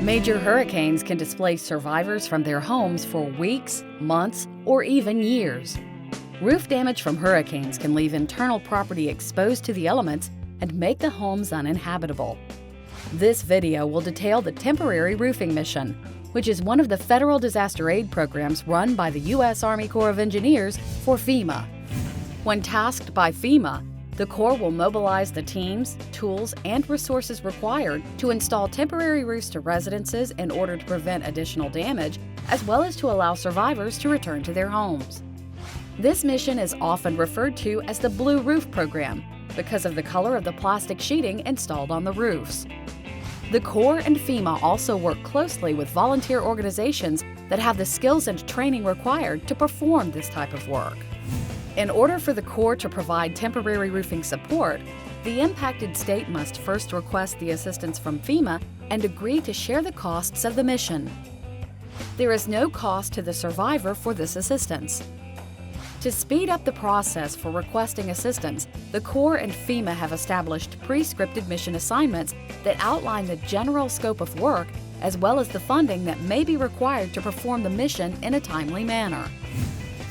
Major hurricanes can displace survivors from their homes for weeks, months, or even years. Roof damage from hurricanes can leave internal property exposed to the elements and make the homes uninhabitable. This video will detail the Temporary Roofing Mission, which is one of the federal disaster aid programs run by the U.S. Army Corps of Engineers for FEMA. When tasked by FEMA, the Corps will mobilize the teams, tools, and resources required to install temporary roofs to residences in order to prevent additional damage, as well as to allow survivors to return to their homes. This mission is often referred to as the Blue Roof Program because of the color of the plastic sheeting installed on the roofs. The Corps and FEMA also work closely with volunteer organizations that have the skills and training required to perform this type of work. In order for the Corps to provide temporary roofing support, the impacted state must first request the assistance from FEMA and agree to share the costs of the mission. There is no cost to the survivor for this assistance. To speed up the process for requesting assistance, the Corps and FEMA have established pre-scripted mission assignments that outline the general scope of work as well as the funding that may be required to perform the mission in a timely manner.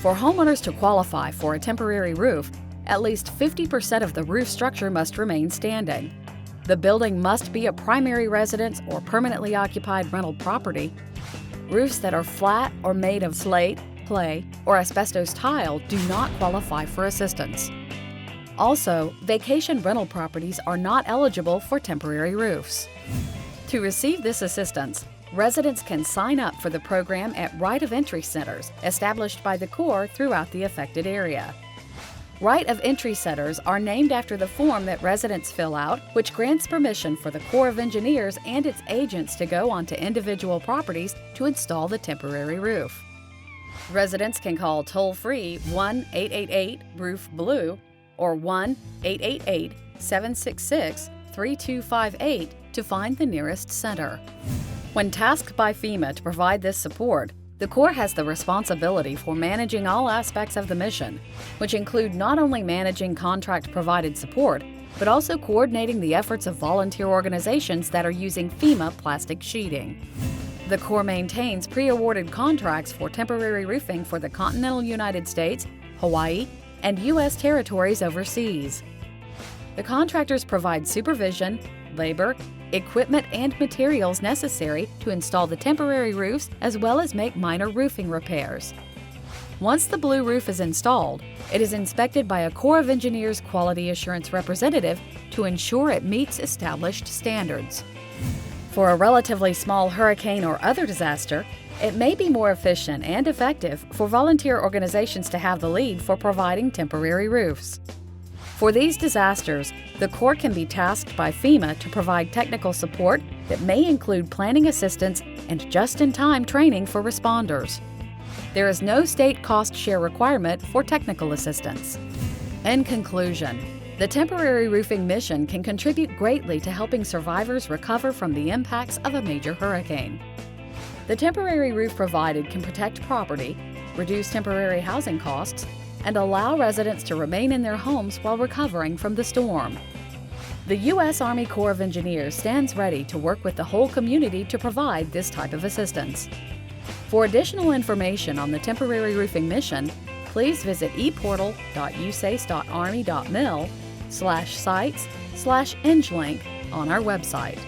For homeowners to qualify for a temporary roof, at least 50% of the roof structure must remain standing. The building must be a primary residence or permanently occupied rental property. Roofs that are flat or made of slate, clay, or asbestos tile do not qualify for assistance. Also, vacation rental properties are not eligible for temporary roofs. To receive this assistance, residents can sign up for the program at Right of Entry centers established by the Corps throughout the affected area. Right of Entry centers are named after the form that residents fill out, which grants permission for the Corps of Engineers and its agents to go onto individual properties to install the temporary roof. Residents can call toll-free 1-888-ROOF-BLUE or 1-888-766-3258 to find the nearest center. When tasked by FEMA to provide this support, the Corps has the responsibility for managing all aspects of the mission, which include not only managing contract-provided support, but also coordinating the efforts of volunteer organizations that are using FEMA plastic sheeting. The Corps maintains pre-awarded contracts for temporary roofing for the continental United States, Hawaii, and U.S. territories overseas. The contractors provide supervision, labor, equipment, and materials necessary to install the temporary roofs as well as make minor roofing repairs. Once the blue roof is installed, it is inspected by a Corps of Engineers quality assurance representative to ensure it meets established standards. For a relatively small hurricane or other disaster, it may be more efficient and effective for volunteer organizations to have the lead for providing temporary roofs. For these disasters, the Corps can be tasked by FEMA to provide technical support that may include planning assistance and just-in-time training for responders. There is no state cost share requirement for technical assistance. In conclusion, the Temporary Roofing Mission can contribute greatly to helping survivors recover from the impacts of a major hurricane. The temporary roof provided can protect property, reduce temporary housing costs, and allow residents to remain in their homes while recovering from the storm. The U.S. Army Corps of Engineers stands ready to work with the whole community to provide this type of assistance. For additional information on the Temporary Roofing Mission, please visit eportal.usace.army.mil/sites/EngLink on our website.